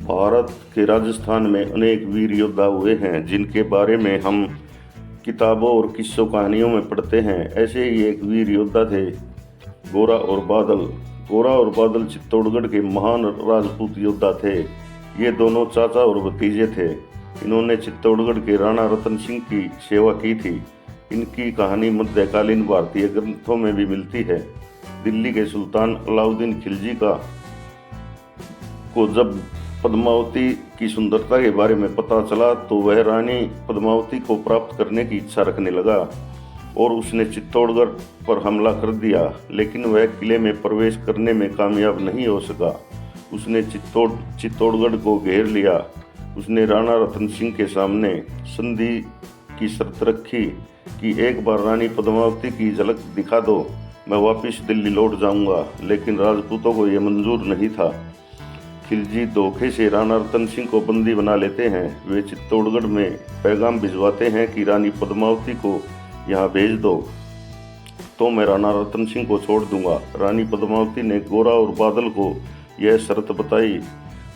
भारत के राजस्थान में अनेक वीर योद्धा हुए हैं जिनके बारे में हम किताबों और किस्सों कहानियों में पढ़ते हैं। ऐसे ही एक वीर योद्धा थे गोरा और बादल। गोरा और बादल चित्तौड़गढ़ के महान राजपूत योद्धा थे। ये दोनों चाचा और भतीजे थे। इन्होंने चित्तौड़गढ़ के राणा रतन सिंह की सेवा की थी। इनकी कहानी मध्यकालीन भारतीय ग्रंथों में भी मिलती है। दिल्ली के सुल्तान अलाउद्दीन खिलजी को जब पद्मावती की सुंदरता के बारे में पता चला तो वह रानी पद्मावती को प्राप्त करने की इच्छा रखने लगा और उसने चित्तौड़गढ़ पर हमला कर दिया, लेकिन वह किले में प्रवेश करने में कामयाब नहीं हो सका। उसने चित्तौड़गढ़ को घेर लिया। उसने राणा रतन सिंह के सामने संधि की शर्त रखी कि एक बार रानी पद्मावती की झलक दिखा दो, मैं वापस दिल्ली लौट जाऊंगा। लेकिन राजपूतों को यह मंजूर नहीं था। खिलजी धोखे से राणा रतन सिंह को बंदी बना लेते हैं। वे चित्तौड़गढ़ में पैगाम भिजवाते हैं कि रानी पद्मावती को यहाँ भेज दो तो मैं राणा रतन सिंह को छोड़ दूंगा। रानी पद्मावती ने गोरा और बादल को यह शर्त बताई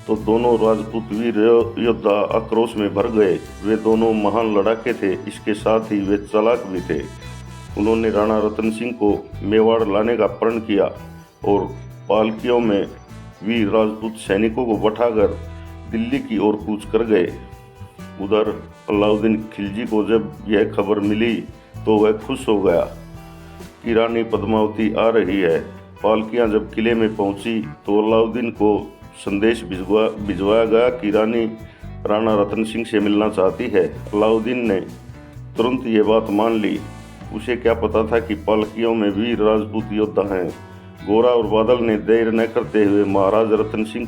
तो दोनों राजपूत वीर योद्धा आक्रोश में भर गए। वे दोनों महान लड़ाके थे, इसके साथ ही वे चालाक भी थे। उन्होंने राणा रतन सिंह को मेवाड़ लाने का प्रण किया और पालकियों में वीर राजपूत सैनिकों को बैठाकर दिल्ली की ओर कूच कर गए। उधर अलाउद्दीन खिलजी को जब यह खबर मिली तो वह खुश हो गया कि रानी पद्मावती आ रही है। पालकियां जब किले में पहुंची तो अलाउद्दीन को संदेश भिजवाया गया कि रानी राणा रतन सिंह से मिलना चाहती है। अलाउद्दीन ने तुरंत ये बात मान ली। उसे क्या पता था कि पालकियों में वीर राजपूत योद्धा हैं। गोरा और बादल ने देर न करते हुए महाराज रतन सिंह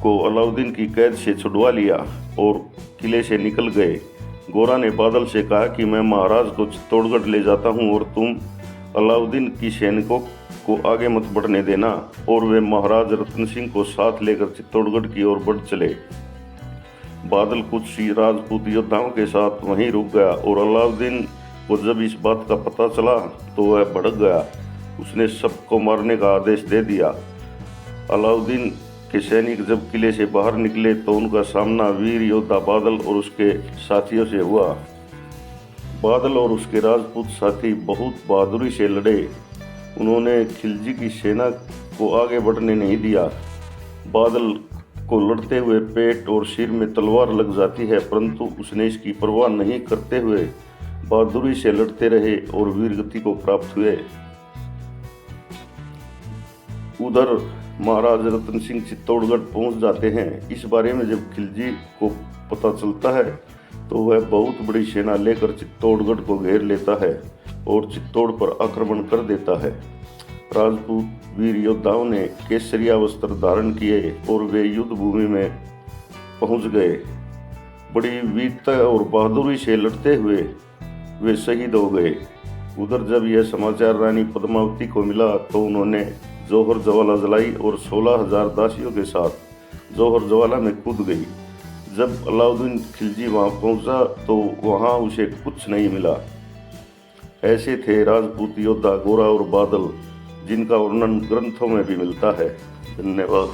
को अलाउद्दीन की कैद से छुड़वा लिया और किले से निकल गए। गोरा ने बादल से कहा कि मैं महाराज को चित्तौड़गढ़ ले जाता हूं और तुम अलाउद्दीन की सैनिकों को आगे मत बढ़ने देना। और वे महाराज रतन सिंह को साथ लेकर चित्तौड़गढ़ की ओर बढ़ चले। बादल कुछ राजपूत योद्धाओं के साथ वहीं रुक गया और अलाउद्दीन को जब इस बात का पता चला तो वह भड़क गया। उसने सबको मारने का आदेश दे दिया। अलाउद्दीन के सैनिक जब किले से बाहर निकले तो उनका सामना वीर योद्धा बादल और उसके साथियों से हुआ। बादल और उसके राजपूत साथी बहुत बहादुरी से लड़े। उन्होंने खिलजी की सेना को आगे बढ़ने नहीं दिया। बादल को लड़ते हुए पेट और सिर में तलवार लग जाती है, परंतु उसने इसकी परवाह नहीं करते हुए बहादुरी से लड़ते रहे और वीरगति को प्राप्त हुए। उधर महाराज रतन सिंह चित्तौड़गढ़ पहुंच जाते हैं। इस बारे में जब खिलजी को पता चलता है तो वह बहुत बड़ी सेना लेकर चित्तौड़गढ़ को घेर लेता है और चित्तौड़ पर आक्रमण कर देता है। राजपूत वीर योद्धाओं ने केसरिया वस्त्र धारण किए और वे युद्ध भूमि में पहुंच गए। बड़ी वीरता और बहादुरी से लड़ते हुए वे शहीद हो गए। उधर जब यह समाचार रानी पद्मावती को मिला तो उन्होंने जौहर ज्वाला जलाई और 16,000 दासियों के साथ जौहर ज्वाला में कूद गई। जब अलाउद्दीन खिलजी वहां पहुंचा तो वहां उसे कुछ नहीं मिला। ऐसे थे राजपूत योद्धा गोरा और बादल, जिनका वर्णन ग्रंथों में भी मिलता है। धन्यवाद।